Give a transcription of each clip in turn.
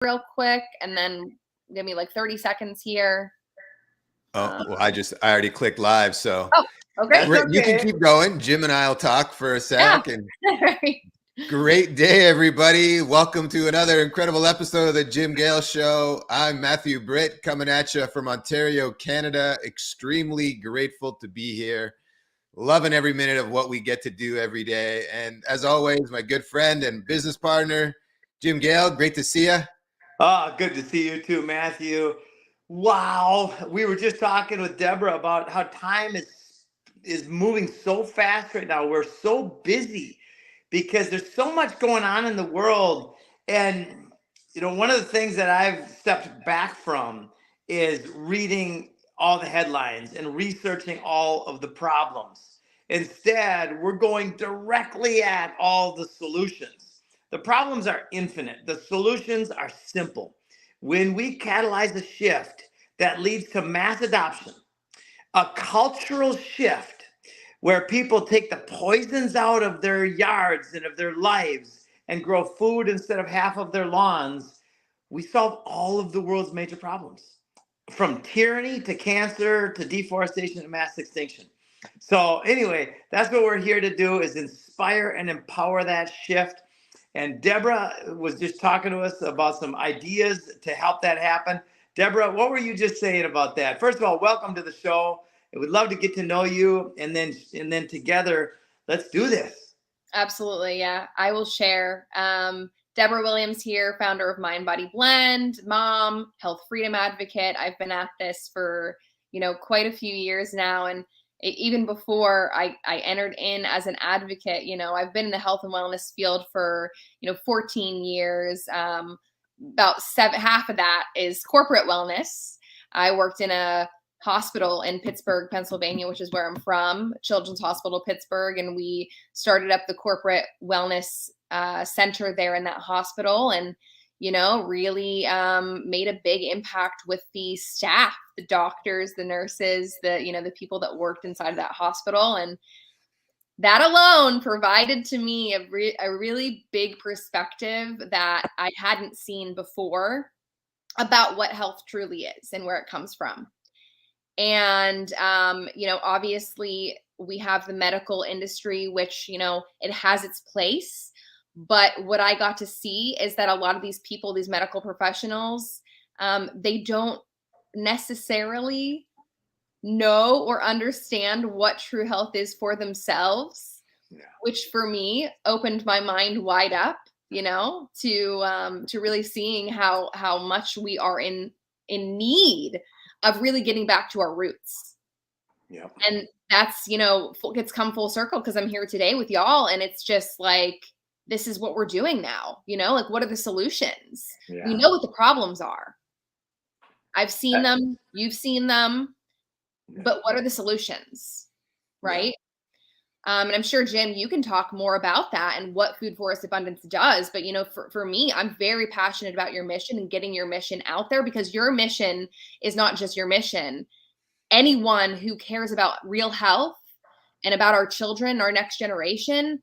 real quick, and then give me like 30 seconds here. Oh, well, I already clicked live, so okay. You can keep going. Jim and I will talk for a sec. Yeah. And great day, everybody. Welcome to another incredible episode of the Jim Gale Show. I'm Matthew Britt, coming at you from Ontario, Canada. Extremely grateful to be here. Loving every minute of what we get to do every day. And as always, my good friend and business partner, Jim Gale. Great to see you. Oh, good to see you too, Matthew. Wow. We were just talking with Debra about how time is moving so fast right now. We're so busy because there's so much going on in the world. And, you know, one of the things that I've stepped back from is reading all the headlines and researching all of the problems. Instead, we're going directly at all the solutions. The problems are infinite. The solutions are simple. When we catalyze a shift that leads to mass adoption, a cultural shift where people take the poisons out of their yards and of their lives and grow food instead of half of their lawns, we solve all of the world's major problems, from tyranny to cancer to deforestation and mass extinction. So anyway, that's what we're here to do, is inspire and empower that shift. And Debra was just talking to us about some ideas to help that happen. Debra, what were you just saying about that? First of all, welcome to the show. I would love to get to know you, and then together, let's do this. Absolutely, yeah. I will share. Debra Williams here, founder of Mind Body Blend, mom, health freedom advocate. I've been at this for, quite a few years now. And even before I entered in as an advocate, I've been in the health and wellness field for, 14 years. About half of that is corporate wellness. I worked in a hospital in Pittsburgh, Pennsylvania, which is where I'm from, Children's Hospital Pittsburgh. And we started up the corporate wellness center there in that hospital, and really made a big impact with the staff, the doctors, the nurses, the people that worked inside of that hospital. And that alone provided to me a really big perspective that I hadn't seen before about what health truly is and where it comes from. And, obviously we have the medical industry, which, it has its place. But what I got to see is that a lot of these people, these medical professionals, they don't necessarily know or understand what true health is for themselves, which for me opened my mind wide up, to really seeing how much we are in need of really getting back to our roots. Yeah. And that's, it's come full circle because I'm here today with y'all. And it's just like, this is what we're doing now, what are the solutions? Yeah. We know what the problems are. I've seen them, you've seen them, but what are the solutions? Right. Yeah. And I'm sure, Jim, you can talk more about that and what Food Forest Abundance does. But, for me, I'm very passionate about your mission and getting your mission out there, because your mission is not just your mission. Anyone who cares about real health and about our children, our next generation,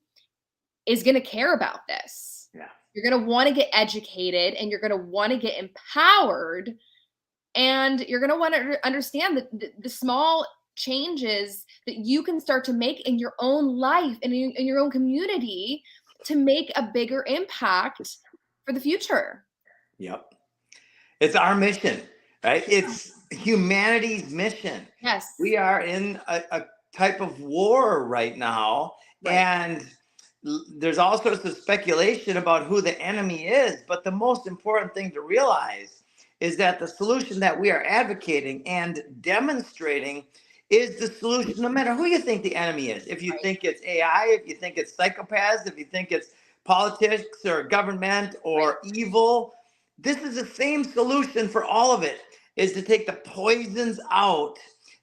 is going to care about this. Yeah. You're going to want to get educated, and you're going to want to get empowered, and you're going to want to understand the small changes that you can start to make in your own life and in your own community to make a bigger impact for the future. Yep. It's our mission, right? It's humanity's mission. Yes. We are in a type of war right now. Right. And there's all sorts of speculation about who the enemy is. But the most important thing to realize is that the solution that we are advocating and demonstrating is the solution, no matter who you think the enemy is. If you think it's AI, if you think it's psychopaths, if you think it's politics or government or evil, this is the same solution for all of it, is to take the poisons out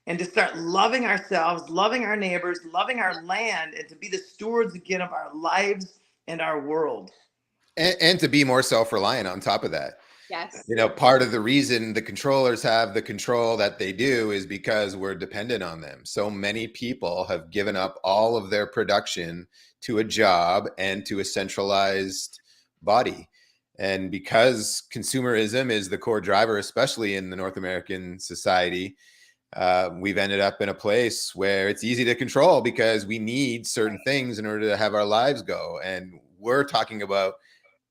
and to start loving ourselves, loving our neighbors, loving our land, and to be the stewards again of our lives and our world. And to be more self-reliant on top of that. Yes. Part of the reason the controllers have the control that they do is because we're dependent on them. So many people have given up all of their production to a job and to a centralized body. And because consumerism is the core driver, especially in the North American society, we've ended up in a place where it's easy to control because we need certain things in order to have our lives go. And we're talking about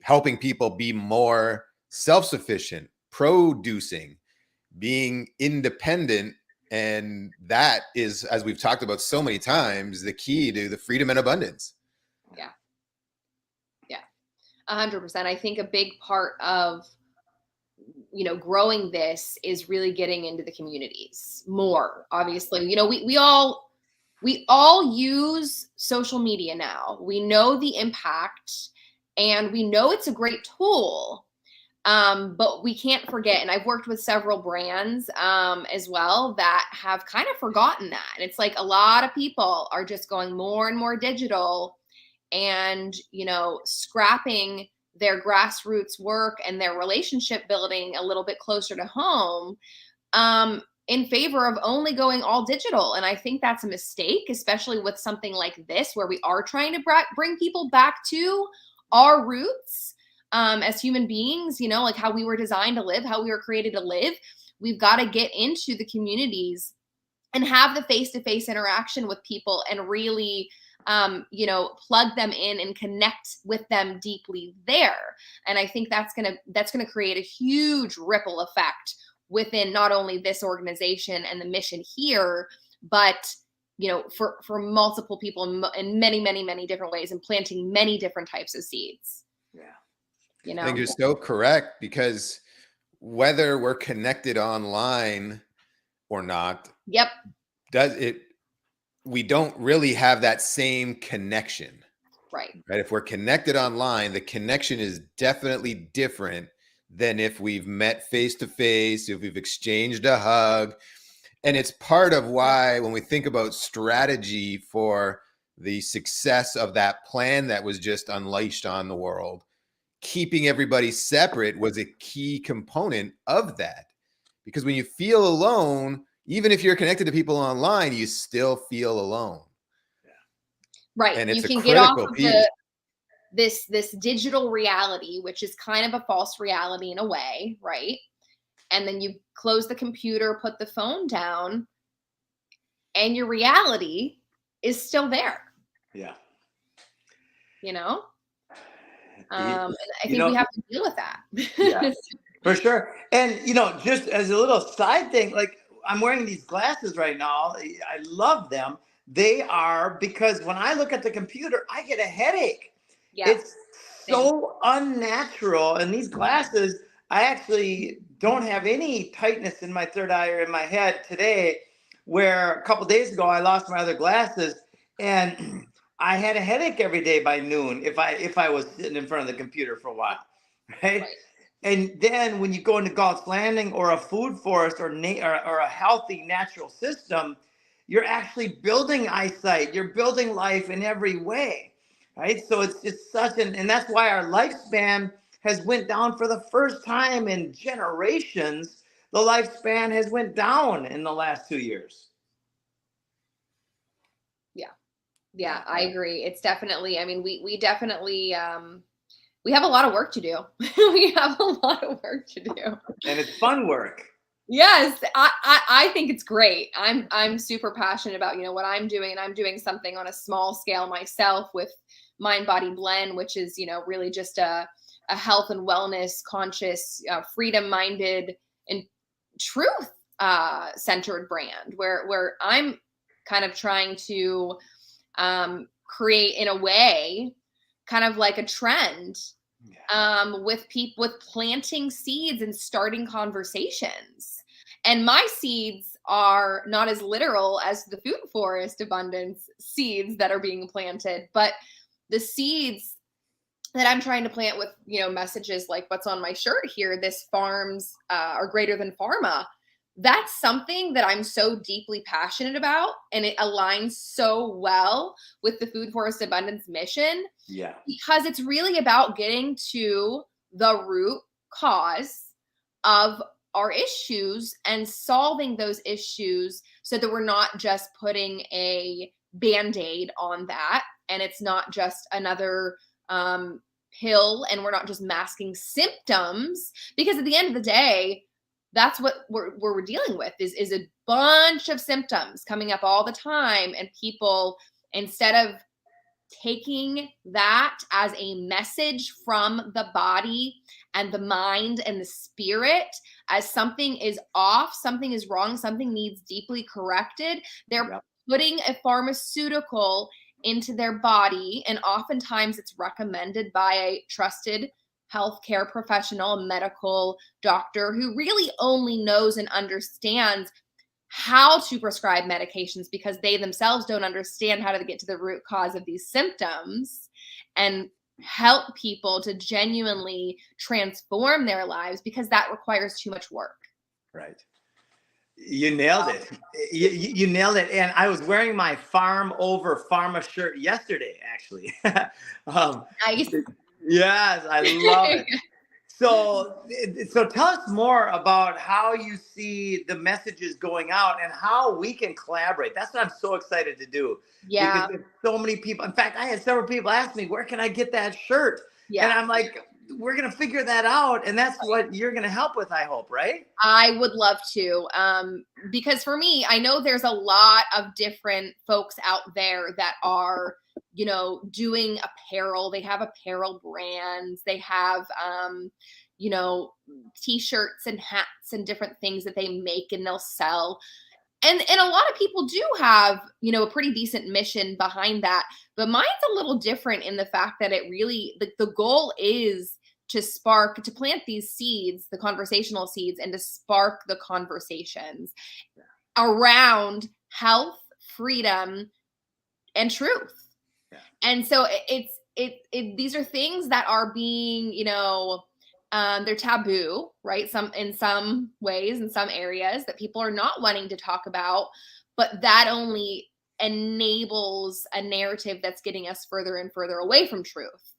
helping people be more self-sufficient, producing, being independent. And that is, as we've talked about so many times, the key to the freedom and abundance. Yeah. Yeah. 100%. I think a big part of, growing this is really getting into the communities more. Obviously, we all use social media now. We know the impact and we know it's a great tool. But we can't forget, and I've worked with several brands as well that have kind of forgotten that. And it's like a lot of people are just going more and more digital and, scrapping their grassroots work and their relationship building a little bit closer to home in favor of only going all digital. And I think that's a mistake, especially with something like this, where we are trying to bring people back to our roots. As human beings, like how we were designed to live, how we were created to live. We've got to get into the communities and have the face-to-face interaction with people and really, plug them in and connect with them deeply there. And I think that's gonna create a huge ripple effect within not only this organization and the mission here, but for multiple people in many, many, many different ways, and planting many different types of seeds. Yeah. I think you're so correct, because whether we're connected online or not, yep, we don't really have that same connection. Right. If we're connected online, the connection is definitely different than if we've met face to face, if we've exchanged a hug. And it's part of why when we think about strategy for the success of that plan that was just unleashed on the world, keeping everybody separate was a key component of that. Because when you feel alone, even if you're connected to people online, you still feel alone. Yeah. Right. And it's you can a get off of piece. this digital reality, which is kind of a false reality in a way, right? And then you close the computer, put the phone down, and your reality is still there. Yeah. And I think we have to deal with that. Yeah, for sure. And, just as a little side thing, like I'm wearing these glasses right now. I love them. They are, because when I look at the computer, I get a headache. Yeah. It's so unnatural. And these glasses, I actually don't have any tightness in my third eye or in my head today, where a couple days ago, I lost my other glasses, and I had a headache every day by noon if I was sitting in front of the computer for a while, right? And then when you go into Galt's Landing or a food forest or a healthy natural system, you're actually building eyesight. You're building life in every way, right? So it's just and that's why our lifespan has went down for the first time in generations. The lifespan has went down in the last 2 years. Yeah, I agree. It's definitely, we definitely, we have a lot of work to do. We have a lot of work to do. And it's fun work. Yes, I think it's great. I'm super passionate about, what I'm doing, and I'm doing something on a small scale myself with Mind Body Blend, which is, really just a health and wellness conscious, freedom minded and truth centered brand where I'm kind of trying to create, in a way, kind of like a trend with planting seeds and starting conversations. And my seeds are not as literal as the food forest abundance seeds that are being planted, but the seeds that I'm trying to plant with, messages like what's on my shirt here, this farms are greater than pharma. That's something that I'm so deeply passionate about, and it aligns so well with the Food Forest Abundance mission. Yeah. Because it's really about getting to the root cause of our issues and solving those issues so that we're not just putting a Band-Aid on that, and it's not just another pill and we're not just masking symptoms, because at the end of the day, that's what we're dealing with is a bunch of symptoms coming up all the time. And people, instead of taking that as a message from the body and the mind and the spirit as something is off, something is wrong, something needs deeply corrected, they're putting a pharmaceutical into their body. And oftentimes it's recommended by a trusted healthcare professional, a medical doctor who really only knows and understands how to prescribe medications, because they themselves don't understand how to get to the root cause of these symptoms and help people to genuinely transform their lives, because that requires too much work. Right. You nailed it. You nailed it. And I was wearing my Farm Over Pharma shirt yesterday, actually. Nice. Yes, I love it. So tell us more about how you see the messages going out and how we can collaborate. That's what I'm so excited to do. Yeah. Because there's so many people. In fact, I had several people ask me, where can I get that shirt? Yeah. And I'm like, we're going to figure that out. And that's what you're going to help with, I hope, right? I would love to. Because for me, I know there's a lot of different folks out there that are, you know, doing apparel. They have apparel brands. They have, you know, t-shirts and hats and different things that they make and they'll sell. And a lot of people do have, you know, a pretty decent mission behind that. But mine's a little different in the fact that it really, the goal is to plant these seeds, the conversational seeds, and to spark the conversations around health, freedom, and truth. Yeah. And so these are things that are being, you know, they're taboo, right? In some ways, in some areas that people are not wanting to talk about, but that only enables a narrative that's getting us further and further away from truth.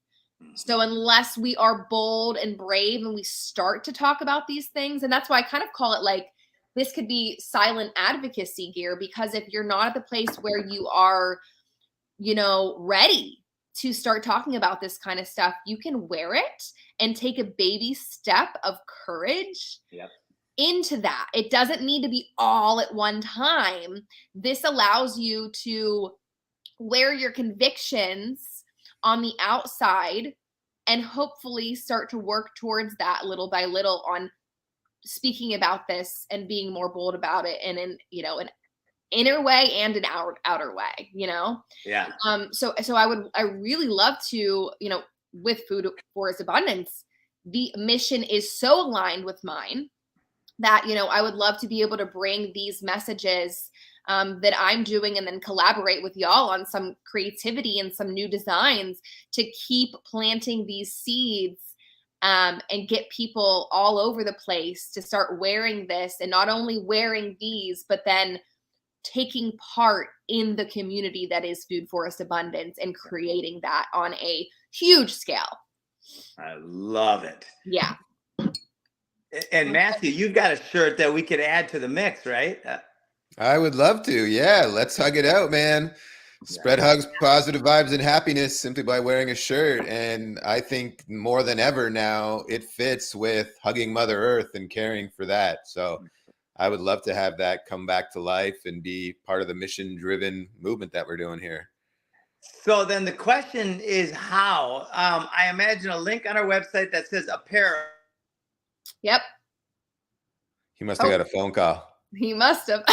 So unless we are bold and brave and we start to talk about these things, and that's why I kind of call it like, this could be silent advocacy gear, because if you're not at the place where you are, you know, ready to start talking about this kind of stuff, you can wear it and take a baby step of courage into that. It doesn't need to be all at one time. This allows you to wear your convictions on the outside and hopefully start to work towards that little by little on speaking about this and being more bold about it, and in, you know, an inner way and an outer way, you know? Yeah. So I really love to, you know, with Food for Its Abundance, the mission is so aligned with mine that, you know, I would love to be able to bring these messages that I'm doing and then collaborate with y'all on some creativity and some new designs to keep planting these seeds and get people all over the place to start wearing this, and not only wearing these, but then taking part in the community that is Food Forest Abundance and creating that on a huge scale. I love it. Yeah. And Matthew, you've got a shirt that we could add to the mix, right? I would love to. Yeah, let's hug it out, man. Spread hugs, positive vibes, and happiness simply by wearing a shirt. And I think more than ever now, it fits with hugging Mother Earth and caring for that. So I would love to have that come back to life and be part of the mission-driven movement that we're doing here. So then the question is how? I imagine a link on our website that says apparel. Yep. He must have got a phone call. He must have.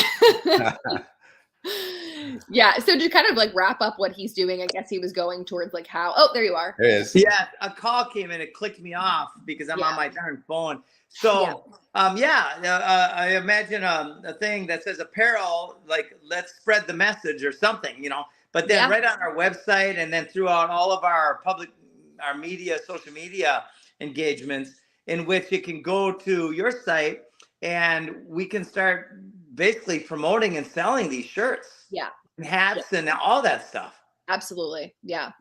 Yeah. So to kind of like wrap up what he's doing, I guess he was going towards like how, oh, there you are. There it is. Yeah. A call came in, it clicked me off because I'm on my darn phone. So, I imagine a thing that says apparel, like let's spread the message or something, you know, but then right on our website and then throughout all of our media, social media engagements, in which it can go to your site and we can start basically promoting and selling these shirts. Yeah. And hats and all that stuff. Absolutely. Yeah.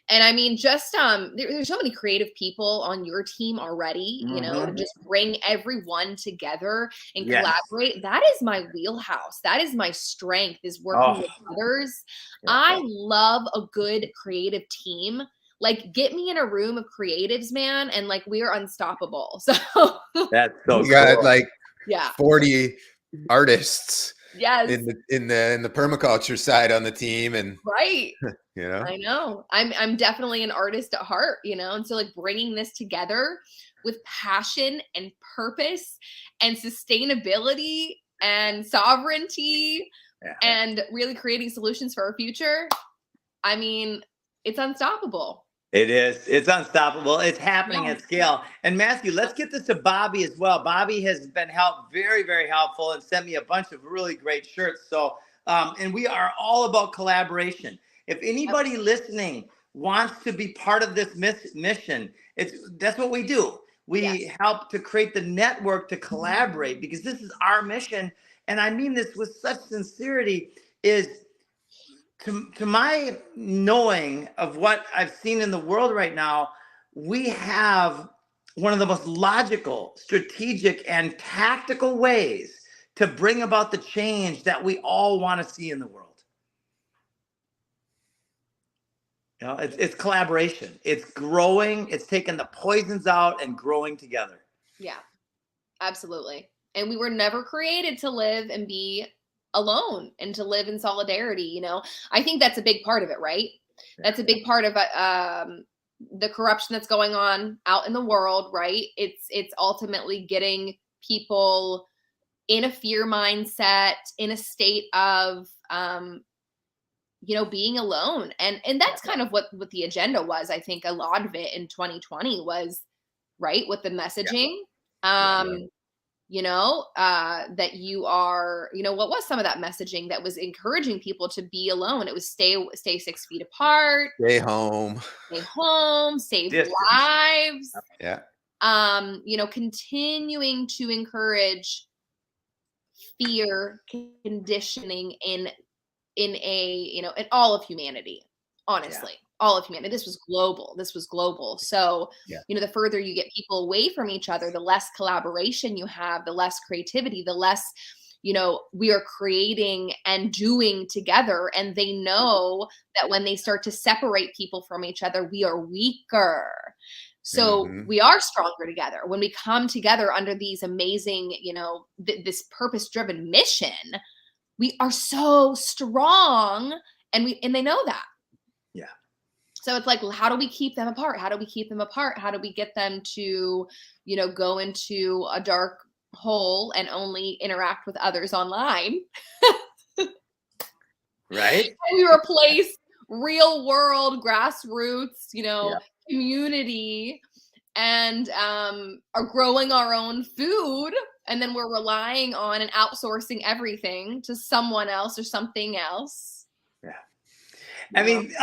And I mean, just there's so many creative people on your team already, you know, to just bring everyone together and collaborate. That is my wheelhouse. That is my strength, is working with others. I love a good creative team. Like, get me in a room of creatives, man, and like we are unstoppable. So That's so You got cool. like yeah. 40 artists Yes. in the permaculture side on the team, and Right. you know, I know. I'm definitely an artist at heart, you know, and so like bringing this together with passion and purpose and sustainability and sovereignty and really creating solutions for our future. I mean, it's unstoppable. It is. It's unstoppable. It's happening at scale. And Matthew, let's get this to Bobby as well. Bobby has been very, very helpful and sent me a bunch of really great shirts. So, and we are all about collaboration. If anybody listening wants to be part of this mission, that's what we do. We help to create the network to collaborate, because this is our mission. And I mean this with such sincerity, is to my knowing of what I've seen in the world right now, we have one of the most logical, strategic, and tactical ways to bring about the change that we all want to see in the world. You know, it's collaboration. It's growing. It's taking the poisons out and growing together. Yeah, absolutely. And we were never created to live and be alone and to live in solidarity. You know, I think that's a big part of it, right? That's a big part of the corruption that's going on out in the world, right? It's ultimately getting people in a fear mindset, in a state of you know, being alone. And that's kind of what the agenda was. I think a lot of it in 2020 was, right, with the messaging. You know, that you are, you know, what was some of that messaging that was encouraging people to be alone? It was stay 6 feet apart, stay home, save Distance. lives. Yeah. You know, continuing to encourage fear conditioning in a, you know, in all of humanity, honestly. All of humanity. This was global. So, you know, the further you get people away from each other, the less collaboration you have, the less creativity, the less, you know, we are creating and doing together. And they know that when they start to separate people from each other, we are weaker. So we are stronger together. When we come together under these amazing, you know, this purpose-driven mission, we are so strong, and they know that. So it's like, how do we keep them apart? How do we keep them apart? How do we get them to, you know, go into a dark hole and only interact with others online? Right. And we replace real world grassroots, you know, community, and are growing our own food. And then we're relying on and outsourcing everything to someone else or something else. I mean,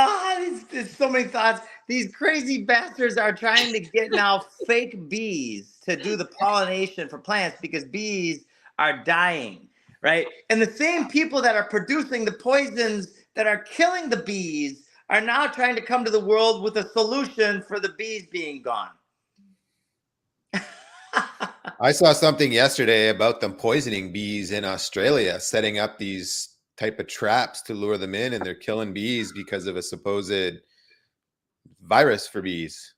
there's so many thoughts. These crazy bastards are trying to get now fake bees to do the pollination for plants, because bees are dying, right? And the same people that are producing the poisons that are killing the bees are now trying to come to the world with a solution for the bees being gone. I saw something yesterday about them poisoning bees in Australia, setting up these type of traps to lure them in, and they're killing bees because of a supposed virus for bees.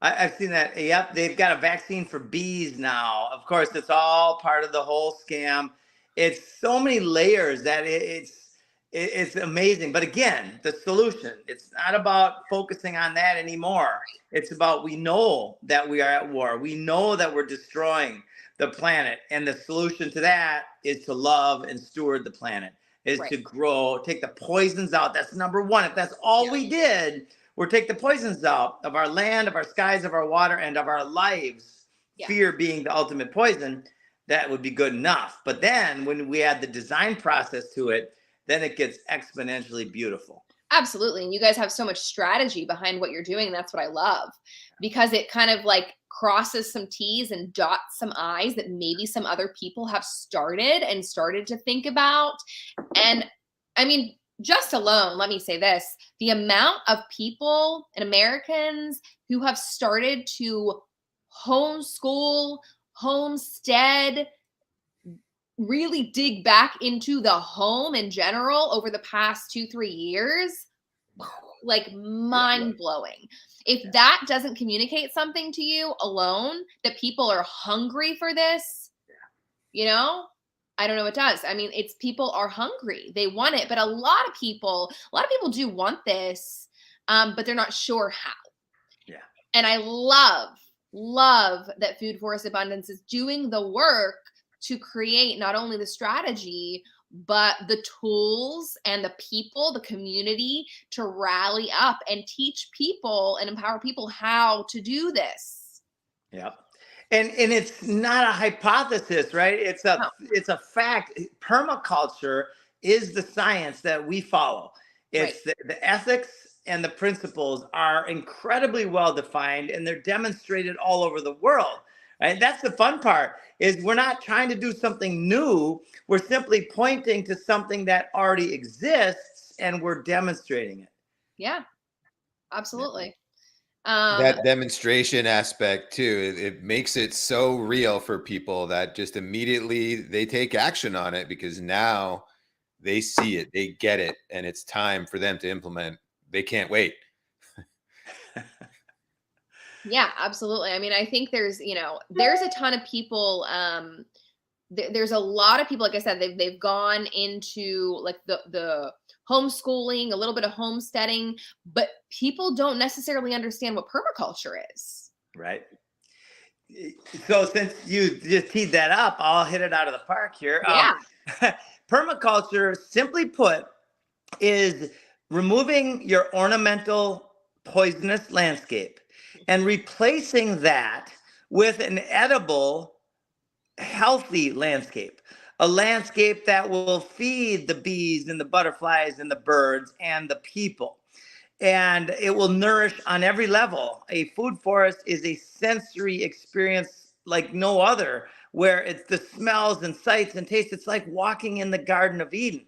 I've seen that. Yep, they've got a vaccine for bees now. Of course, it's all part of the whole scam. It's so many layers that it's amazing. But again, the solution, it's not about focusing on that anymore. It's about, we know that we are at war. We know that we're destroying the planet. And the solution to that is to love and steward the planet, is to grow, take the poisons out. That's number one. If that's all we did, we're take the poisons out of our land, of our skies, of our water, and of our lives, fear being the ultimate poison, that would be good enough. But then when we add the design process to it, then it gets exponentially beautiful. Absolutely. And you guys have so much strategy behind what you're doing. That's what I love, because it kind of like crosses some T's and dots some I's that maybe some other people have started to think about. And I mean, just alone, let me say this, the amount of people and Americans who have started to homeschool, homestead, really dig back into the home in general over the past 2-3 years, like mind blowing. If that doesn't communicate something to you alone, that people are hungry for this, you know, I don't know what does. I mean, it's people are hungry. They want it, but a lot of people do want this, but they're not sure how. Yeah. And I love that Food Forest Abundance is doing the work to create not only the strategy, but the tools and the people, the community to rally up and teach people and empower people how to do this. Yeah. And it's not a hypothesis, right? It's a fact. Permaculture is the science that we follow. It's the ethics and the principles are incredibly well defined, and they're demonstrated all over the world. Right? That's the fun part, is we're not trying to do something new. We're simply pointing to something that already exists, and we're demonstrating it. Yeah, absolutely. That demonstration aspect too, it makes it so real for people that just immediately they take action on it, because now they see it, they get it, and it's time for them to implement. They can't wait. Yeah, absolutely. I mean, I think there's a ton of people, there's a lot of people, like I said, they've gone into like the homeschooling, a little bit of homesteading, but people don't necessarily understand what permaculture is. Right. So since you just teed that up, I'll hit it out of the park here. Yeah. Permaculture, simply put, is removing your ornamental poisonous landscape and replacing that with an edible, healthy landscape, a landscape that will feed the bees and the butterflies and the birds and the people. And it will nourish on every level. A food forest is a sensory experience like no other, where it's the smells and sights and tastes. It's like walking in the Garden of Eden.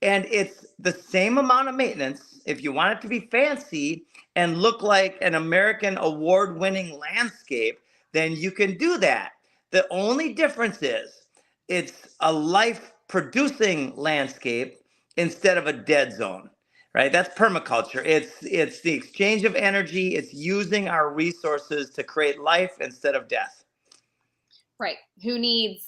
And it's the same amount of maintenance. If you want it to be fancy and look like an American award-winning landscape, then you can do that. The only difference is it's a life-producing landscape instead of a dead zone, right? That's permaculture. It's the exchange of energy. It's using our resources to create life instead of death. Right. Who needs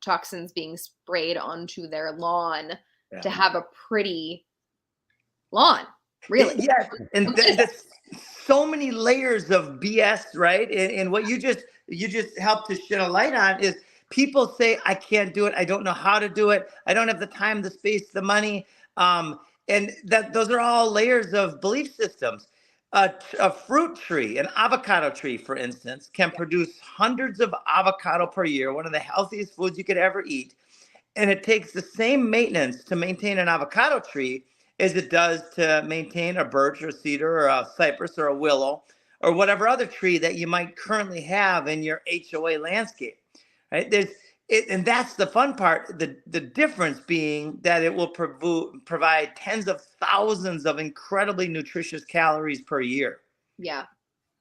toxins being sprayed onto their lawn to have a pretty lawn, really? Yes, and that's so many layers of BS, right? And what you just helped to shed a light on is people say, I can't do it. I don't know how to do it. I don't have the time, the space, the money. And those are all layers of belief systems. A fruit tree, an avocado tree, for instance, can produce hundreds of avocado per year, one of the healthiest foods you could ever eat. And it takes the same maintenance to maintain an avocado tree as it does to maintain a birch or a cedar or a cypress or a willow or whatever other tree that you might currently have in your HOA landscape, right? And that's the fun part. The difference being that it will provide tens of thousands of incredibly nutritious calories per year. Yeah.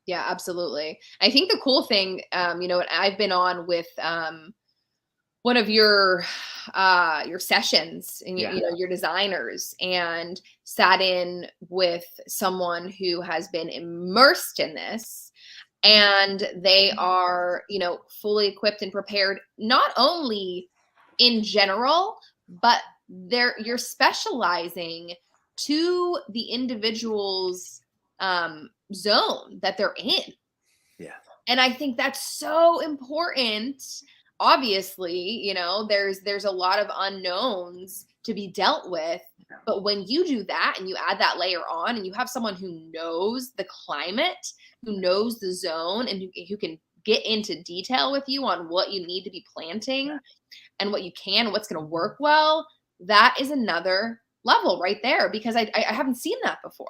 Yeah, absolutely. I think the cool thing, I've been on with one of your sessions and your designers, and sat in with someone who has been immersed in this, and they are fully equipped and prepared, not only in general, but you're specializing to the individual's zone that they're in. Yeah. And I think that's so important. Obviously, there's a lot of unknowns to be dealt with, but when you do that and you add that layer on, and you have someone who knows the climate, who knows the zone, and who can get into detail with you on what you need to be planting and what you can and what's going to work well, that is another level right there, because I haven't seen that before,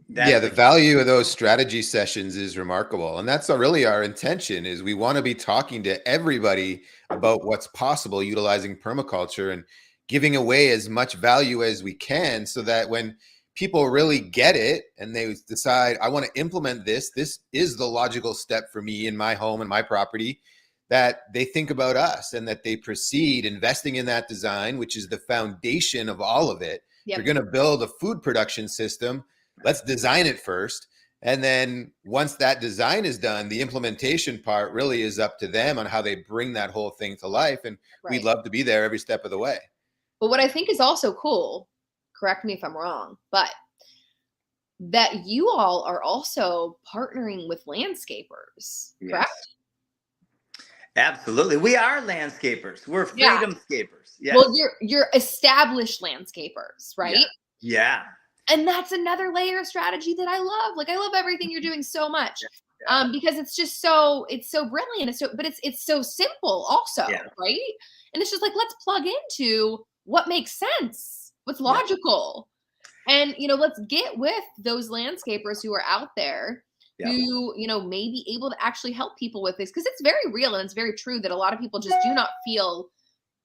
The value of those strategy sessions is remarkable. And that's really our intention, is we want to be talking to everybody about what's possible utilizing permaculture and giving away as much value as we can, so that when people really get it and they decide, I want to implement this is the logical step for me in my home and my property, that they think about us and that they proceed investing in that design, which is the foundation of all of it. If you're going to build a food production system, let's design it first. And then once that design is done, the implementation part really is up to them on how they bring that whole thing to life. And we'd love to be there every step of the way. But what I think is also cool, correct me if I'm wrong, but that you all are also partnering with landscapers, correct? Absolutely. We are landscapers. We're freedomscapers. Yes. Well, you're established landscapers, right? Yeah. And that's another layer of strategy that I love. Like, I love everything you're doing so much. Because it's just it's so brilliant. But it's so simple also, right? And it's just like, let's plug into what makes sense, what's logical. And, let's get with those landscapers who are out there who, may be able to actually help people with this. Because it's very real and it's very true that a lot of people just do not feel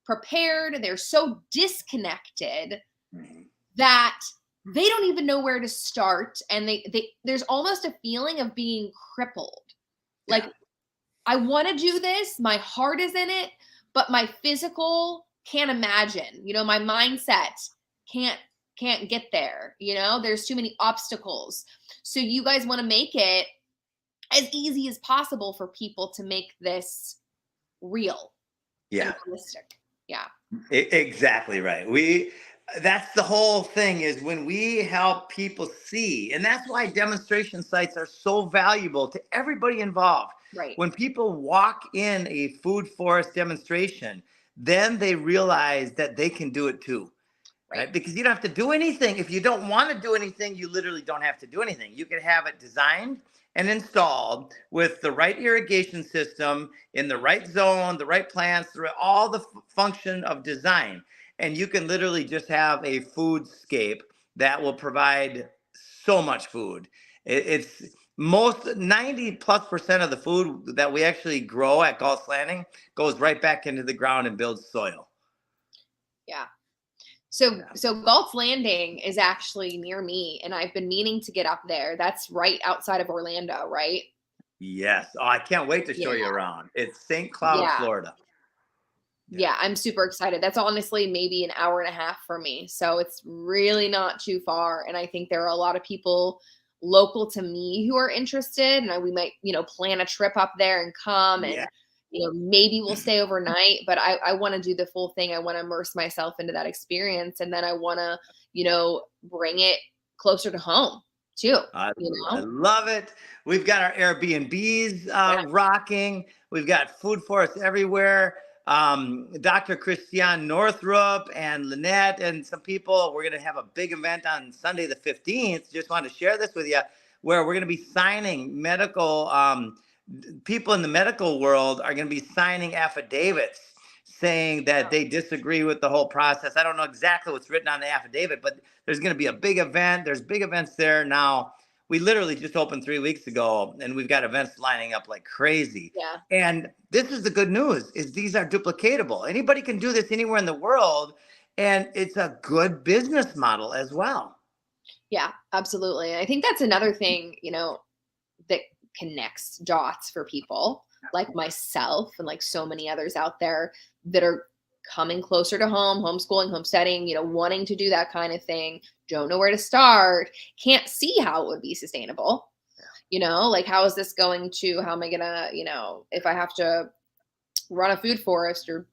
prepared. They're so disconnected that they don't even know where to start. And there's almost a feeling of being crippled. Like, I want to do this. My heart is in it, but my physical can't imagine, my mindset can't get there. There's too many obstacles. So you guys want to make it as easy as possible for people to make this real. And realistic. Exactly right. That's the whole thing, is when we help people see, and that's why demonstration sites are so valuable to everybody involved. Right. When people walk in a food forest demonstration, then they realize that they can do it too. Right? Because you don't have to do anything. If you don't want to do anything, you literally don't have to do anything. You can have it designed and installed with the right irrigation system in the right zone, the right plants, all the function of design. And you can literally just have a foodscape that will provide so much food. It's 90+% of the food that we actually grow at Galt's Landing goes right back into the ground and builds soil. Yeah. So Galt's Landing is actually near me, and I've been meaning to get up there. That's right outside of Orlando, right? Yes. Oh, I can't wait to show you around. It's St. Cloud, Florida. Yeah, I'm super excited. That's honestly maybe an hour and a half for me. So it's really not too far. And I think there are a lot of people local to me who are interested. And we might, plan a trip up there and come and, maybe we'll stay overnight. But I want to do the full thing. I want to immerse myself into that experience. And then I want to, bring it closer to home too. I love it. We've got our Airbnbs rocking. We've got food forests everywhere. Dr. Christiane Northrup and Lynette and some people, we're going to have a big event on Sunday the 15th. Just wanted to share this with you, where we're going to be signing medical, people in the medical world are going to be signing affidavits saying that they disagree with the whole process. I don't know exactly what's written on the affidavit, but there's going to be a big event. There's big events there now. We literally just opened 3 weeks ago, and we've got events lining up like crazy. Yeah. And this is the good news, is these are duplicatable. Anybody can do this anywhere in the world, and it's a good business model as well. Yeah, absolutely. I think that's another thing, that connects dots for people like myself and like so many others out there that are coming closer to home, homeschooling, homesteading, wanting to do that kind of thing, don't know where to start, can't see how it would be sustainable. Like, how is this going to, how am I gonna, if I have to run a food forest or,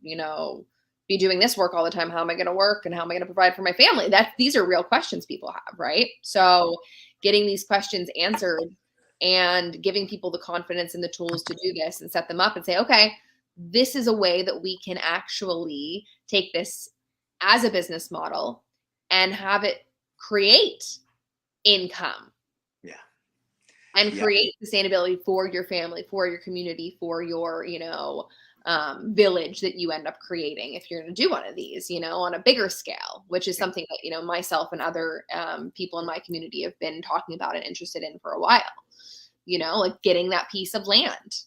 be doing this work all the time, how am I going to work and how am I going to provide for my family? These are real questions people have, right? So getting these questions answered and giving people the confidence and the tools to do this and set them up and say, okay, this is a way that we can actually take this as a business model and have it create income. And create sustainability for your family, for your community, for your, village that you end up creating if you're going to do one of these, on a bigger scale, which is something that, myself and other people in my community have been talking about and interested in for a while, like getting that piece of land.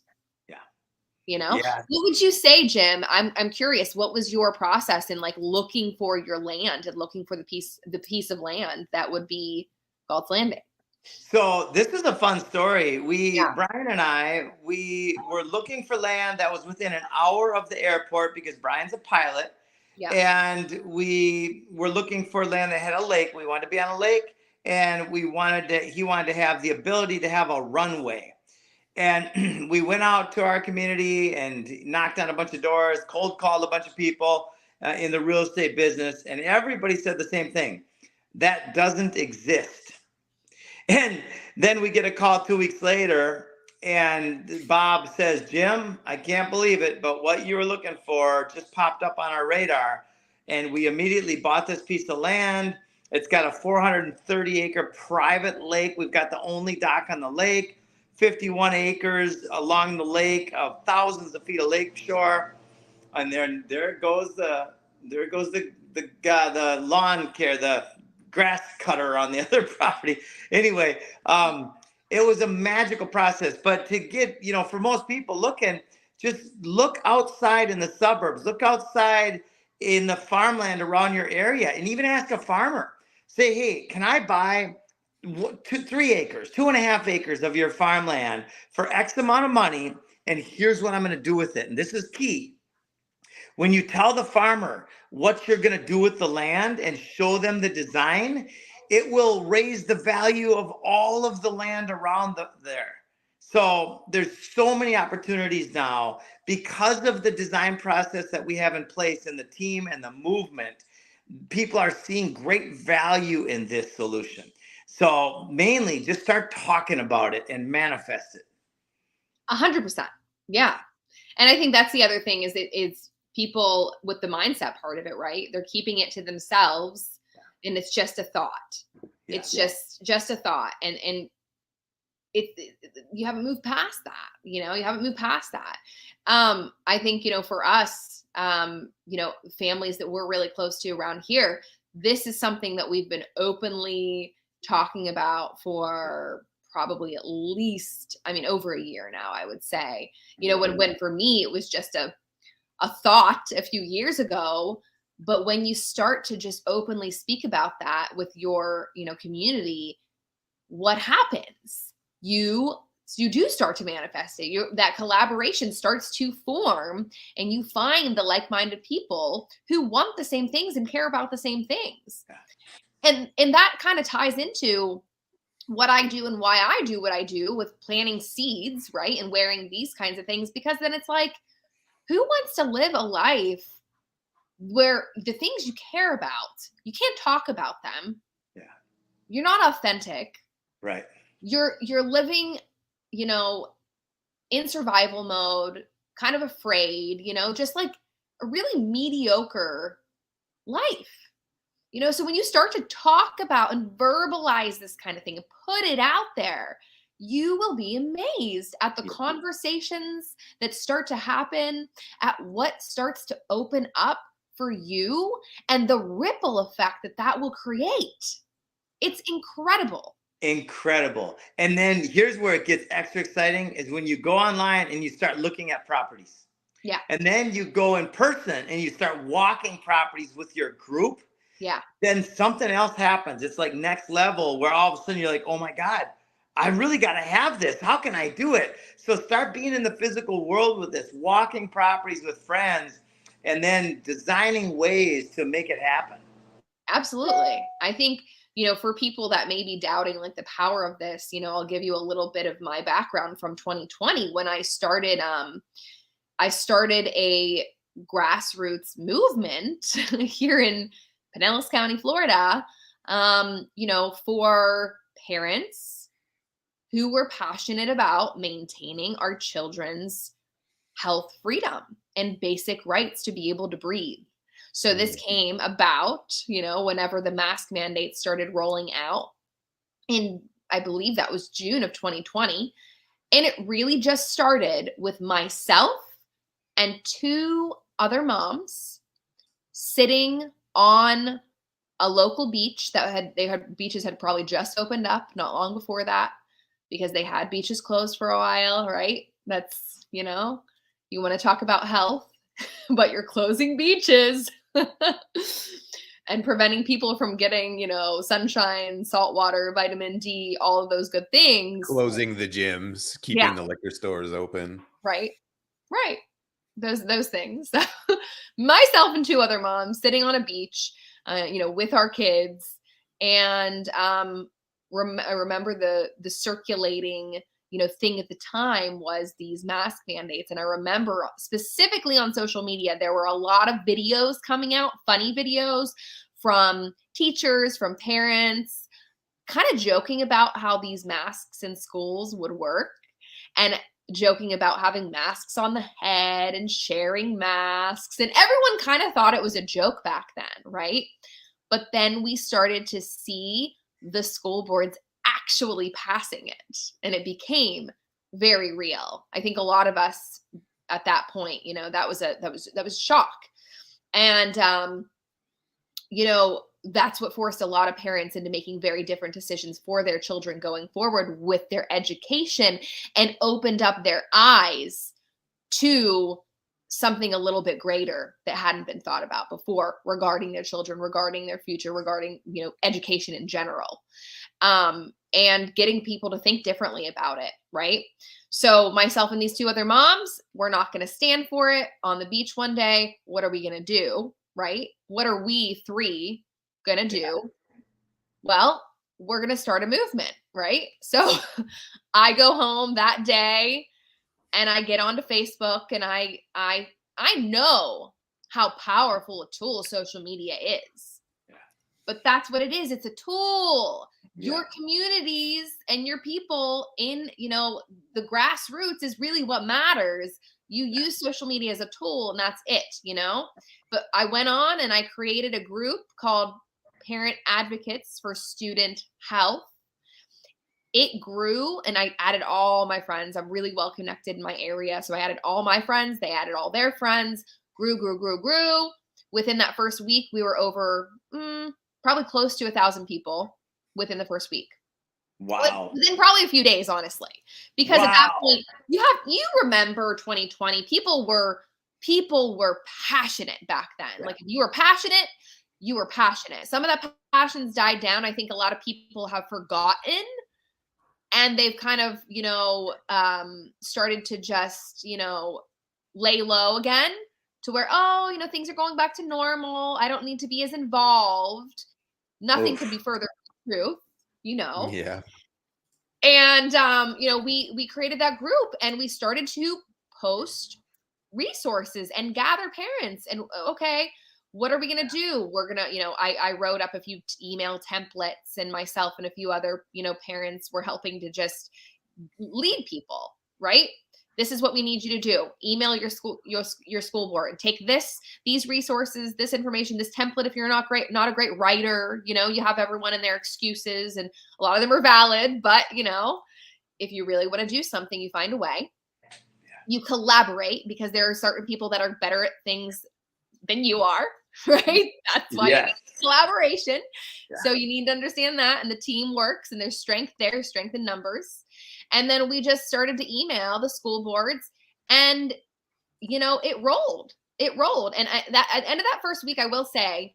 What would you say, Jim? I'm curious, what was your process in like looking for your land and looking for the piece of land that would be Galt's Landing? So this is a fun story. Brian and I, we were looking for land that was within an hour of the airport because Brian's a pilot. Yeah. And we were looking for land that had a lake. We wanted to be on a lake, and he wanted to have the ability to have a runway. And we went out to our community and knocked on a bunch of doors, cold called a bunch of people in the real estate business, and everybody said the same thing: that doesn't exist. And then we get a call 2 weeks later, and Bob says, Jim, I can't believe it, but what you were looking for just popped up on our radar. And we immediately bought this piece of land. It's got a 430 acre private lake. We've got the only dock on the lake, 51 acres along the lake, of thousands of feet of lake shore. And there goes the lawn care, the grass cutter on the other property. Anyway, it was a magical process. But to get, for most people looking, just look outside in the suburbs, look outside in the farmland around your area, and even ask a farmer. Say, hey, can I buy 3 acres, 2.5 acres of your farmland for X amount of money? And here's what I'm going to do with it. And this is key. When you tell the farmer what you're going to do with the land and show them the design, it will raise the value of all of the land around there. So there's so many opportunities now because of the design process that we have in place and the team and the movement. People are seeing great value in this solution. So mainly just start talking about it and manifest it. 100%. Yeah. And I think that's the other thing is people with the mindset part of it, right? They're keeping it to themselves, and it's just a thought. Yeah. It's just a thought. And you haven't moved past that, you haven't moved past that. I think, for us, families that we're really close to around here, this is something that we've been openly talking about for probably at least, over a year now, I would say, when for me, it was just a thought a few years ago. But when you start to just openly speak about that with your, community, what happens? You do start to manifest it. That collaboration starts to form, and you find the like-minded people who want the same things and care about the same things. And that kind of ties into what I do and why I do what I do with planting seeds, right? And wearing these kinds of things, because then it's like, who wants to live a life where the things you care about, you can't talk about them? Yeah. You're not authentic. Right. You're living, in survival mode, kind of afraid, just like a really mediocre life. So when you start to talk about and verbalize this kind of thing and put it out there, you will be amazed at the conversations that start to happen, at what starts to open up for you, and the ripple effect that will create. It's incredible. Incredible. And then here's where it gets extra exciting is when you go online and you start looking at properties. Yeah. And then you go in person and you start walking properties with your group. Yeah. Then something else happens. It's like next level, where all of a sudden you're like, oh my God, I really got to have this. How can I do it? So start being in the physical world with this, walking properties with friends, and then designing ways to make it happen. Absolutely. I think, for people that may be doubting like the power of this, I'll give you a little bit of my background from 2020 when I started a grassroots movement here in Pinellas County, Florida, for parents who were passionate about maintaining our children's health freedom and basic rights to be able to breathe. So this came about, whenever the mask mandates started rolling out, and I believe that was June of 2020. And it really just started with myself and 2 other moms sitting on a local beach beaches had probably just opened up not long before that, because they had beaches closed for a while, right? That's, you want to talk about health, but you're closing beaches and preventing people from getting, sunshine, salt water, vitamin D, all of those good things. Closing the gyms, keeping the liquor stores open. Right. Right. those things. Myself and two other moms sitting on a beach, with our kids. And I remember the circulating, thing at the time was these mask mandates. And I remember specifically on social media, there were a lot of videos coming out, funny videos from teachers, from parents, kind of joking about how these masks in schools would work, and joking about having masks on the head and sharing masks. And everyone kind of thought it was a joke back then, right? But then we started to see the school boards actually passing it, and it became very real. I think a lot of us at that point, that was shock. And that's what forced a lot of parents into making very different decisions for their children going forward with their education, and opened up their eyes to something a little bit greater that hadn't been thought about before regarding their children, regarding their future, regarding, education in general, and getting people to think differently about it. Right. So myself and these two other moms, we're not going to stand for it on the beach one day. What are we going to do? Right. What are we three going to do? Well, we're going to start a movement. Right. So I go home that day and I get onto Facebook, and I know how powerful a tool social media is. Yeah. But that's what it is. It's a tool. Yeah. Your communities and your people in, the grassroots is really what matters. You use social media as a tool, and that's it, But I went on and I created a group called Parent Advocates for Student Health. It grew, and I added all my friends. I'm really well connected in my area. So I added all my friends. They added all their friends. Grew. Within that first week, we were over probably close to 1,000 people within the first week. Wow. Within probably a few days, honestly. Because at that point, you remember 2020, people were passionate back then. Yeah. Like if you were passionate, you were passionate. Some of that passions died down. I think a lot of people have forgotten. And they've kind of, started to just, lay low again, to where, things are going back to normal. I don't need to be as involved. Nothing could be further from the truth, Yeah. And, we created that group, and we started to post resources and gather parents. And okay, what are we going to do? We're going to, I wrote up a few email templates, and myself and a few other, parents were helping to just lead people, right? This is what we need you to do. Email your school board. Take these resources, this information, this template. If you're not a great writer, you have everyone in their excuses, and a lot of them are valid, but if you really want to do something, you find a way. You collaborate, because there are certain people that are better at things than you are, right? That's why you need collaboration. Yeah. So you need to understand that, and the team works, and there's strength in numbers. And then we just started to email the school boards, and it rolled. And at the end of that first week, I will say,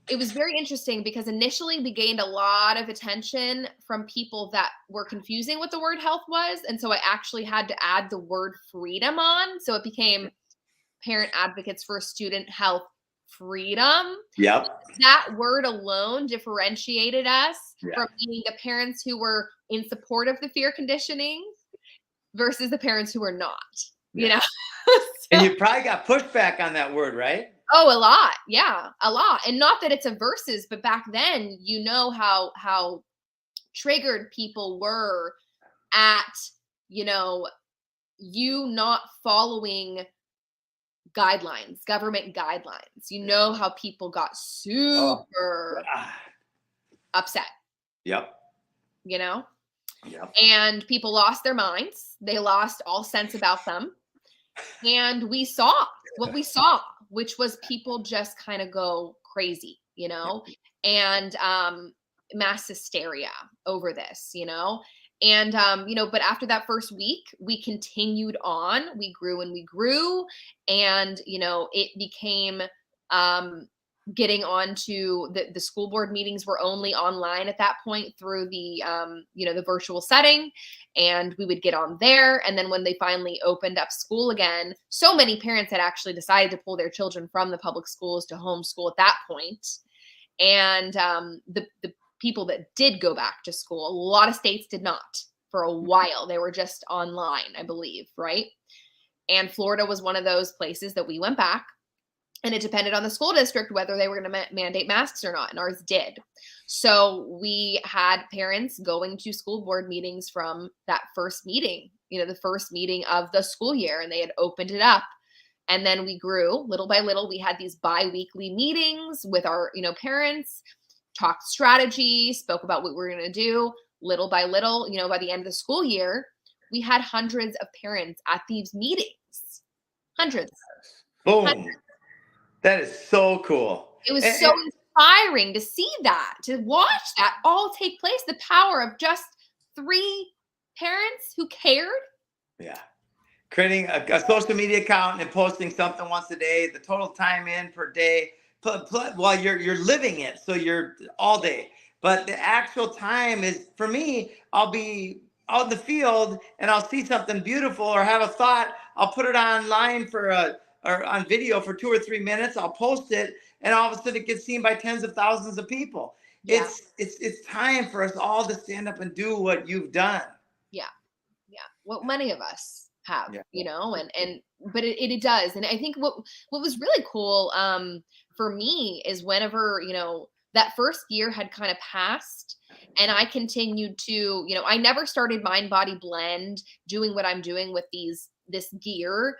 it was very interesting, because initially we gained a lot of attention from people that were confusing what the word health was. And so I actually had to add the word freedom on. So it became Parent Advocates for Student Health Freedom. Yep. That word alone differentiated us from being the parents who were in support of the fear conditioning versus the parents who were not, So, and you probably got pushback on that word, right? Oh, a lot. Yeah, a lot. And not that it's a versus, but back then, how triggered people were at, you not following government guidelines. How people got super upset. Yep. Yep. And people lost their minds. They lost all sense about them. And we saw what we saw, which was people just kind of go crazy, and mass hysteria over this, And, but after that first week, we continued on, we grew and we grew, and, it became, getting onto the school board meetings were only online at that point through the, the virtual setting, and we would get on there. And then when they finally opened up school again, so many parents had actually decided to pull their children from the public schools to homeschool at that point. And the people that did go back to school, a lot of states did not for a while. They were just online, I believe, right? And Florida was one of those places that we went back. And it depended on the school district whether they were going to mandate masks or not, and ours did. So we had parents going to school board meetings from that first meeting, the first meeting of the school year, and they had opened it up. And then we grew little by little. We had these bi-weekly meetings with our, parents, talked strategy, spoke about what we were going to do. Little by little, by the end of the school year, we had hundreds of parents at these meetings. Hundreds. Boom. Hundreds. That is so cool. It was so inspiring to see that, to watch that all take place. The power of just 3 parents who cared. Yeah. Creating a social media account and posting something once a day, the total time in per day, while you're living it. So you're all day. But the actual time is, for me, I'll be out in the field and I'll see something beautiful or have a thought. I'll put it online or on video for 2 or 3 minutes. I'll post it, and all of a sudden it gets seen by tens of thousands of people. Yeah. It's time for us all to stand up and do what you've done. Yeah. What many of us have, but it does. And I think what was really cool for me is whenever, that first year had kind of passed, and I continued to, I never started Mind Body Blend doing what I'm doing with this gear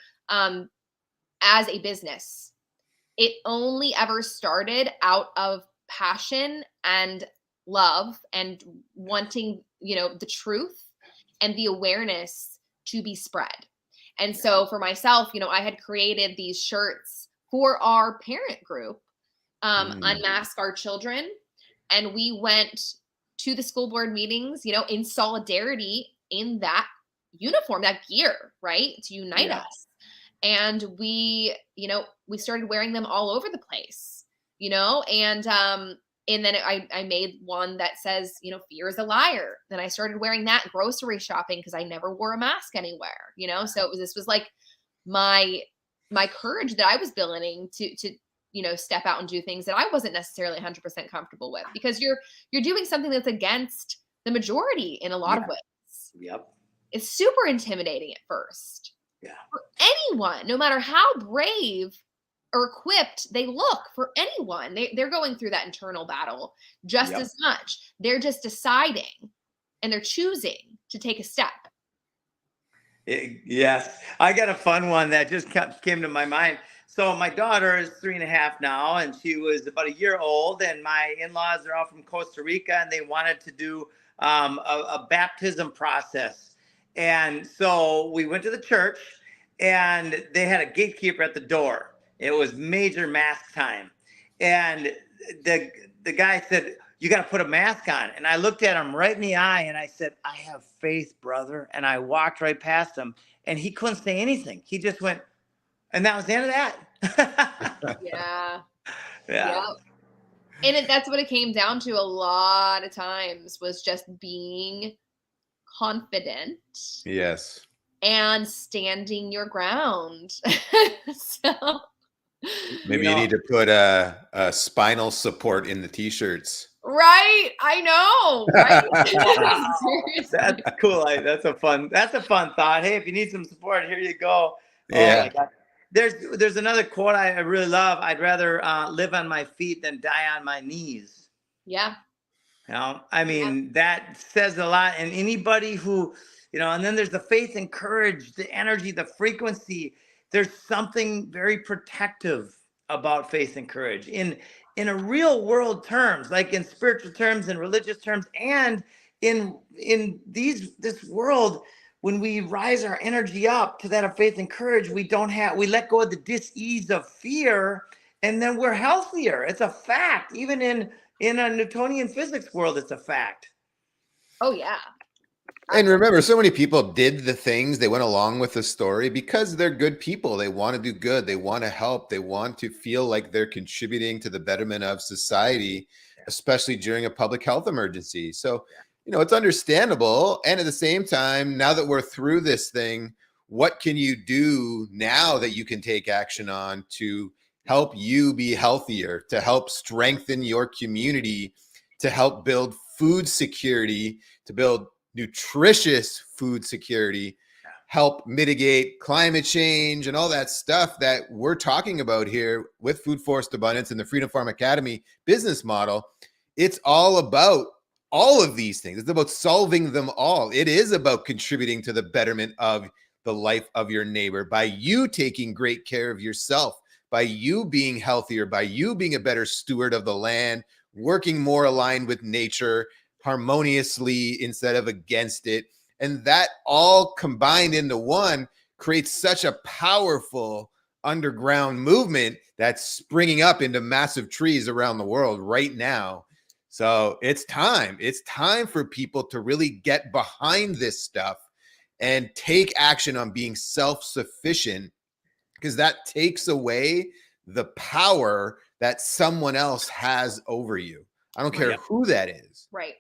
as a business. It only ever started out of passion and love and wanting, the truth and the awareness to be spread. And so for myself, I had created these shirts for our parent group, Unmask Our Children. And we went to the school board meetings, in solidarity in that uniform, that gear, right? To unite us. And we started wearing them all over the place, and then I made one that says, fear is a liar. Then I started wearing that grocery shopping because I never wore a mask anywhere, so this was like my courage that I was building to step out and do things that I wasn't necessarily 100% comfortable with, because you're doing something that's against the majority in a lot of ways. Yep. It's super intimidating at first. Yeah. For anyone, no matter how brave or equipped they look, for anyone, they're going through that internal battle just as much. They're just deciding and they're choosing to take a step. Yes. I got a fun one that just came to my mind. So my daughter is 3.5 now, and she was about a year old, and my in-laws are all from Costa Rica, and they wanted to do a baptism process. And so we went to the church, and they had a gatekeeper at the door. It was major mask time. And the guy said, "You got to put a mask on." And I looked at him right in the eye, and I said, "I have faith, brother." And I walked right past him, and he couldn't say anything. He just went, and that was the end of that. Yeah. Yeah. And that's what it came down to a lot of times, was just being confident. Yes. And standing your ground. So maybe you need to put a spinal support in the t-shirts. Right. I know. Right? That's cool. That's a fun thought. Hey, if you need some support, here you go. Yeah. Oh my God. There's another quote I really love. I'd rather live on my feet than die on my knees. Yeah. I mean, that says a lot. And anybody who, and then there's the faith and courage, the energy, the frequency. There's something very protective about faith and courage in a real world terms, like in spiritual terms and religious terms, and in this world. When we rise our energy up to that of faith and courage, we let go of the dis-ease of fear, and then we're healthier. It's a fact. Even in a Newtonian physics world, it's a fact. Oh yeah. And remember, so many people did the things, they went along with the story because they're good people. They want to do good. They want to help. They want to feel like they're contributing to the betterment of society, especially during a public health emergency. So, it's understandable. And at the same time, now that we're through this thing, what can you do now that you can take action on to help you be healthier, to help strengthen your community, to help build food security, to build nutritious food security, help mitigate climate change and all that stuff that we're talking about here with Food Forest Abundance and the Freedom Farm Academy business model. It's all about all of these things. It's about solving them all. It is about contributing to the betterment of the life of your neighbor by you taking great care of yourself, by you being healthier, by you being a better steward of the land, working more aligned with nature, harmoniously instead of against it. And that all combined into one creates such a powerful underground movement that's springing up into massive trees around the world right now. So it's time for people to really get behind this stuff and take action on being self-sufficient, because that takes away the power that someone else has over you. I don't care who that is. Right.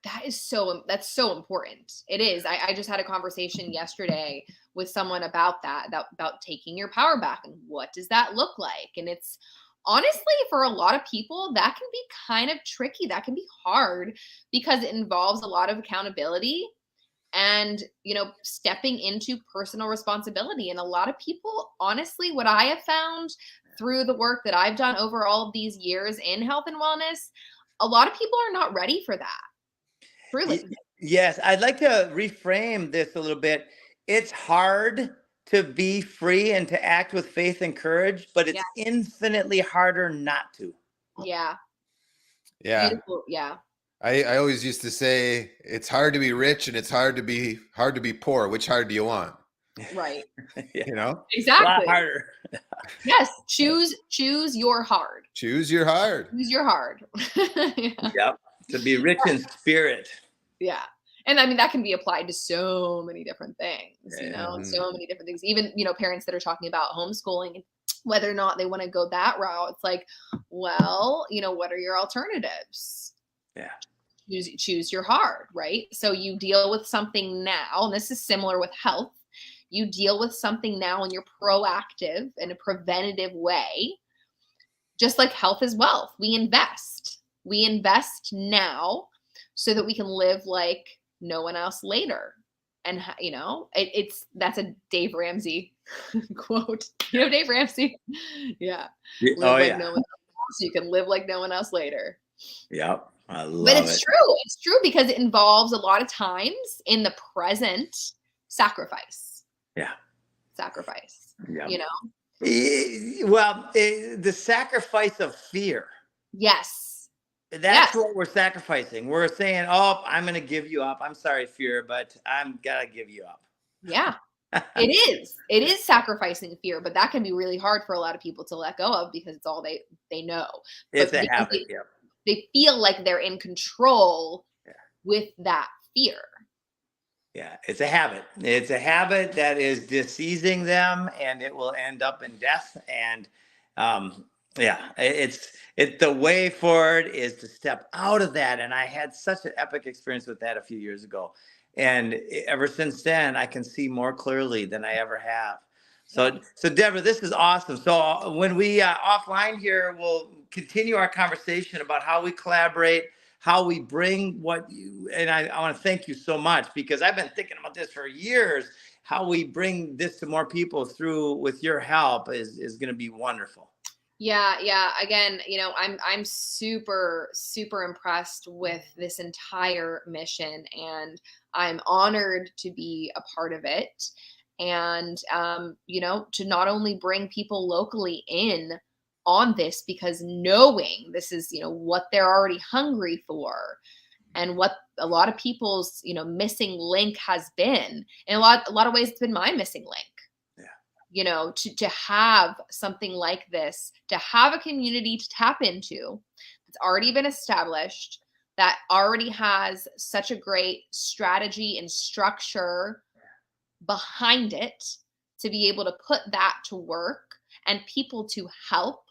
That's so important. It is. I just had a conversation yesterday with someone about that, about taking your power back and what does that look like? And it's honestly, for a lot of people, that can be kind of tricky. That can be hard because it involves a lot of accountability and, stepping into personal responsibility. And a lot of people, honestly, what I have found through the work that I've done over all of these years in health and wellness, a lot of people are not ready for that. Really? Yes. I'd like to reframe this a little bit. It's hard to be free and to act with faith and courage, but it's infinitely harder not to. Yeah. Yeah. Beautiful. Yeah. I always used to say it's hard to be rich and it's hard to be poor. Which hard do you want? Right. Exactly. A lot harder. Yes. Choose your hard. Choose your hard. Choose your hard. Yep. To be rich in spirit. Yeah. And I mean, that can be applied to so many different things, so many different things. Even, parents that are talking about homeschooling and whether or not they want to go that route. It's like, well, what are your alternatives? Yeah. Choose your hard, right? So you deal with something now, and this is similar with health. You deal with something now and you're proactive in a preventative way, just like health is wealth. We invest now so that we can live like no one else later. And, that's a Dave Ramsey quote. Dave Ramsey. Yeah. Live like no one else, so you can live like no one else later. Yep. I love it. But it's true. It's true because it involves a lot of times in the present sacrifice. Yeah. Sacrifice. Yeah. Well, the sacrifice of fear. Yes. That's what we're sacrificing. We're saying, oh, I'm going to give you up. I'm sorry, fear, but I'm going to give you up. Yeah. It is. It is sacrificing fear, but that can be really hard for a lot of people to let go of because it's all they know. It's a habit. They feel like they're in control with that fear. Yeah, it's a habit. It's a habit that is diseasing them, and it will end up in death. And it's the way forward is to step out of that. And I had such an epic experience with that a few years ago, and ever since then, I can see more clearly than I ever have. So Debra, this is awesome. So when we offline here, we'll continue our conversation about how we collaborate, how we bring and I want to thank you so much because I've been thinking about this for years. How we bring this to more people through with your help is going to be wonderful. Yeah. Again, I'm super, super impressed with this entire mission, and I'm honored to be a part of it. And, to not only bring people locally in on this, because knowing this is, what they're already hungry for and what a lot of people's, missing link has been. In a lot of ways, it's been my missing link. To have something like this, to have a community to tap into that's already been established, that already has such a great strategy and structure behind it to be able to put that to work, and people to help,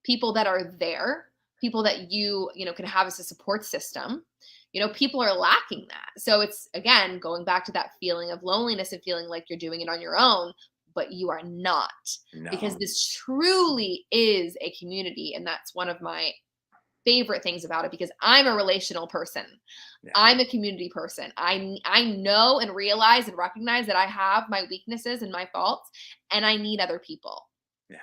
people that are there, people that you know, can have as a support system. You know, people are lacking that. So it's, again, going back to that feeling of loneliness and feeling like you're doing it on your own, but you are not. No. Because this truly is a community. And that's one of my favorite things about it, because I'm a relational person. Yeah. I'm a community person. I know and realize and recognize that I have my weaknesses and my faults, and I need other people. Yeah.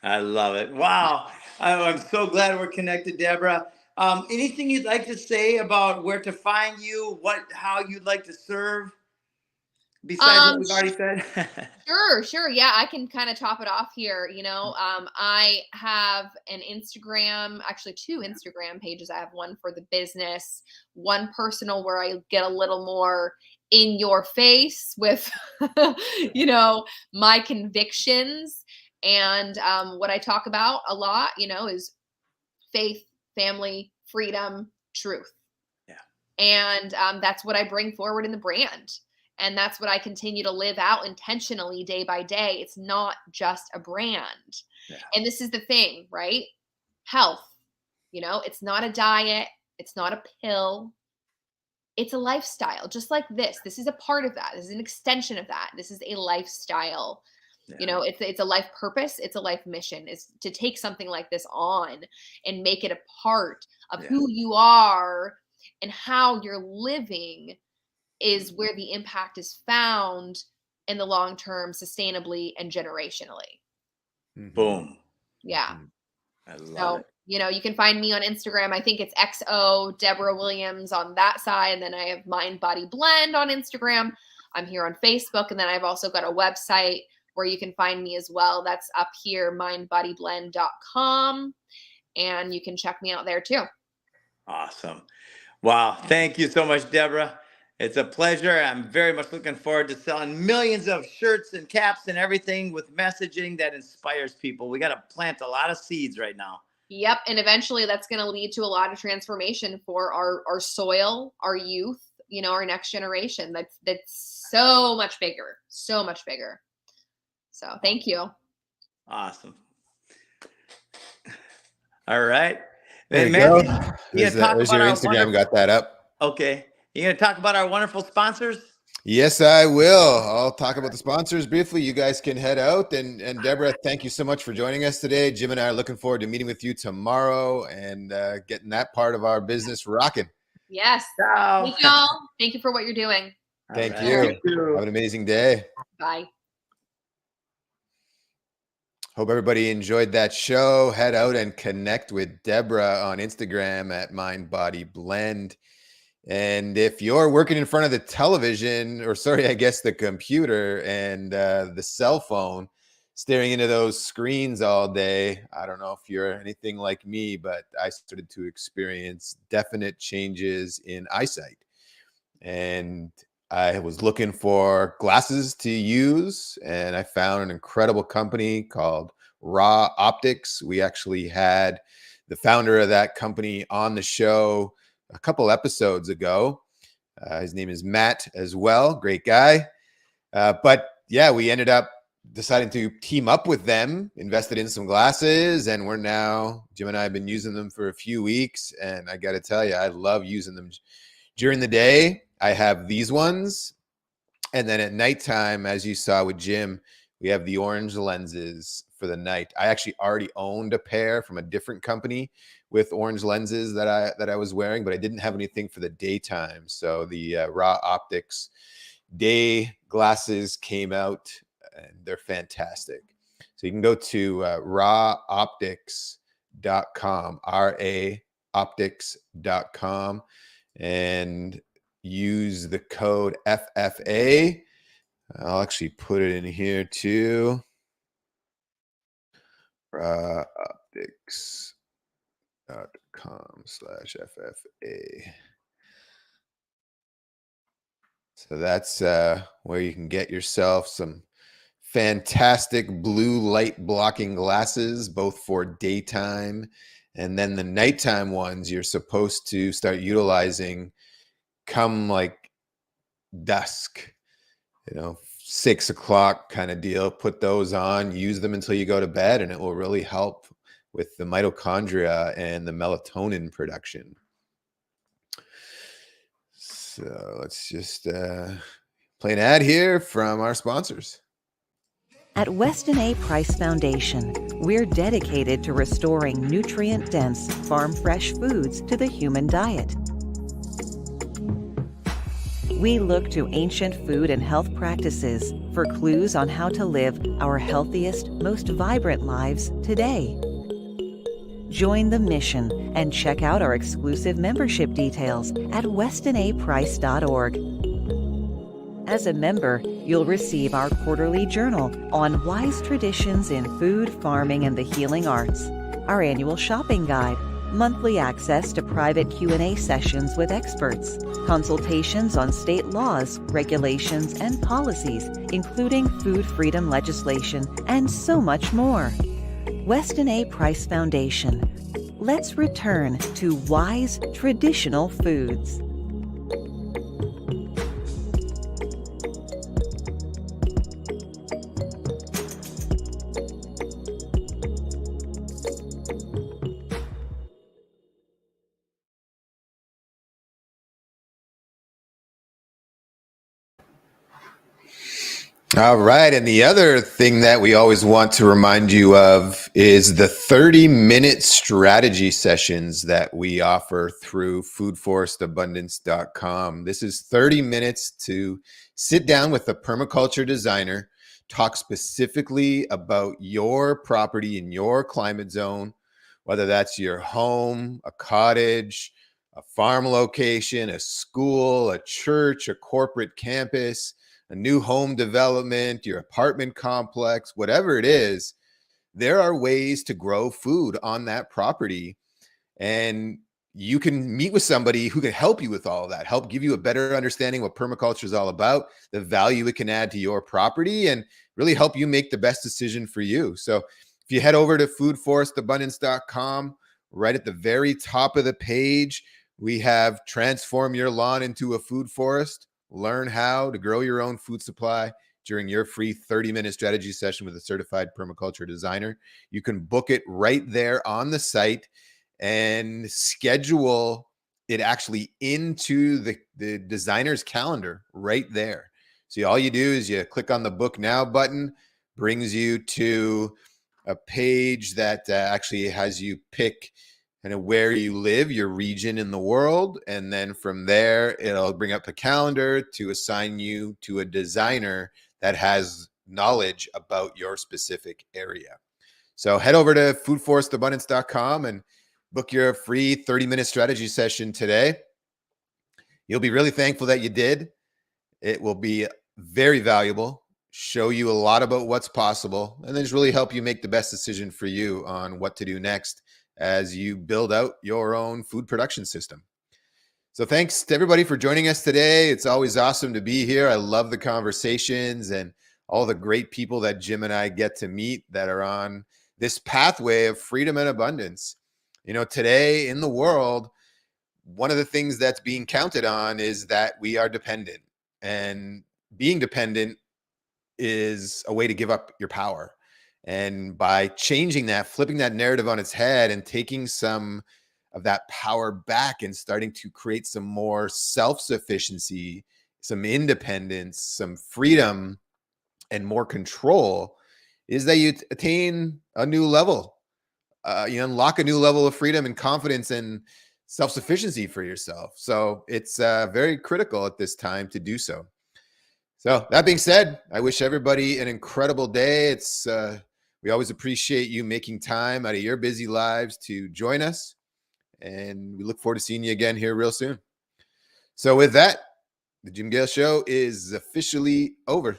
I love it. Wow. I'm so glad we're connected, Debra. Anything you'd like to say about where to find you, how you'd like to serve besides what we've already said? Sure. Yeah, I can kind of top it off here. You know, I have an Instagram, actually 2 Instagram pages. I have one for the business, one personal, where I get a little more in your face with, you know, my convictions. And what I talk about a lot, you know, is faith, family, freedom, truth. Yeah. And that's what I bring forward in the brand. And that's what I continue to live out intentionally day by day. It's not just a brand. Yeah. And this is the thing, right? Health, you know, it's not a diet. It's not a pill. It's a lifestyle, just like this. This is a part of that. This is an extension of that. This is a lifestyle. Yeah. You know, it's a life purpose. It's a life mission, is to take something like this on and make it a part of who you are and how you're living, is where the impact is found in the long term, sustainably and generationally. Boom. Yeah. I love it. You know, you can find me on Instagram. I think it's XO Debra Williams on that side. And then I have Mind Body Blend on Instagram. I'm here on Facebook. And then I've also got a website where you can find me as well. That's up here, mindbodyblend.com. And you can check me out there too. Awesome. Wow. Thank you so much, Debra. It's a pleasure. I'm very much looking forward to selling millions of shirts and caps and everything with messaging that inspires people. We got to plant a lot of seeds right now. Yep. And eventually that's going to lead to a lot of transformation for our soil, our youth, you know, our next generation. That's so much bigger, so much bigger. So thank you. Awesome. All right. There you go. There's your Instagram. Got that up. Okay. You going to talk about our wonderful sponsors? Yes, I will. I'll talk about the sponsors briefly. You guys can head out. And Debra, thank you so much for joining us today. Jim and I are looking forward to meeting with you tomorrow and getting that part of our business rocking. Yes. Thank you all. Thank you for what you're doing. Thank you. Have an amazing day. Bye. Hope everybody enjoyed that show. Head out and connect with Debra on Instagram at Mind Body Blend. And if you're working in front of the television, or sorry, I guess the computer and the cell phone, staring into those screens all day, I don't know if you're anything like me, but I started to experience definite changes in eyesight. And I was looking for glasses to use, and I found an incredible company called Raw Optics. We actually had the founder of that company on the show a couple episodes ago. His name is Matt as well. Great guy. But yeah, we ended up deciding to team up with them, invested in some glasses, and Jim and I have been using them for a few weeks. And I got to tell you, I love using them during the day. I have these ones. And then at nighttime, as you saw with Jim, we have the orange lenses for the night. I actually already owned a pair from a different company with orange lenses that I was wearing, but I didn't have anything for the daytime. So the Raw Optics day glasses came out, and they're fantastic. So you can go to rawoptics.com, raoptics.com, and use the code FFA. I'll actually put it in here too. rawoptics.com/FFA. So that's where you can get yourself some fantastic blue light blocking glasses, both for daytime And then the nighttime ones you're supposed to start utilizing come like dusk, 6 o'clock kind of deal. Put those on, use them until you go to bed, and it will really help with the mitochondria and the melatonin production. So let's just play an ad here from our sponsors. At Weston A. Price Foundation, we're dedicated to restoring nutrient-dense, farm-fresh foods to the human diet. We look to ancient food and health practices for clues on how to live our healthiest, most vibrant lives today. Join the mission and check out our exclusive membership details at westonaprice.org. As a member, you'll receive our quarterly journal on wise traditions in food, farming, and the healing arts, our annual shopping guide, monthly access to private Q&A sessions with experts, consultations on state laws, regulations, and policies, including food freedom legislation, and so much more. Weston A. Price Foundation. Let's return to wise traditional foods. All right. And the other thing that we always want to remind you of is the 30-minute strategy sessions that we offer through foodforestabundance.com. This is 30 minutes to sit down with a permaculture designer, talk specifically about your property in your climate zone, whether that's your home, a cottage, a farm location, a school, a church, a corporate campus, a new home development, your apartment complex, whatever it is, there are ways to grow food on that property. And you can meet with somebody who can help you with all of that, help give you a better understanding what permaculture is all about, the value it can add to your property, and really help you make the best decision for you. So if you head over to foodforestabundance.com, right at the very top of the page, we have Transform Your Lawn into a Food Forest. Learn how to grow your own food supply during your free 30-minute strategy session with a certified permaculture designer. You can book it right there on the site and schedule it actually into the designer's calendar right there. So all you do is you click on the Book Now button, brings you to a page that actually has you pick kind of where you live, your region in the world. And then from there, it'll bring up the calendar to assign you to a designer that has knowledge about your specific area. So head over to foodforestabundance.com and book your free 30-minute strategy session today. You'll be really thankful that you did. It will be very valuable, show you a lot about what's possible, and then just really help you make the best decision for you on what to do next as you build out your own food production system. So thanks to everybody for joining us today. It's always awesome to be here. I love the conversations and all the great people that Jim and I get to meet that are on this pathway of freedom and abundance. Today in the world, one of the things that's being counted on is that we are dependent, and being dependent is a way to give up your power. And by changing that, flipping that narrative on its head and taking some of that power back and starting to create some more self-sufficiency, some independence, some freedom, and more control, is that you attain a new level. You unlock a new level of freedom and confidence and self-sufficiency for yourself. So it's very critical at this time to do so. So that being said, I wish everybody an incredible day. We always appreciate you making time out of your busy lives to join us. And we look forward to seeing you again here real soon. So with that, the Jim Gale Show is officially over.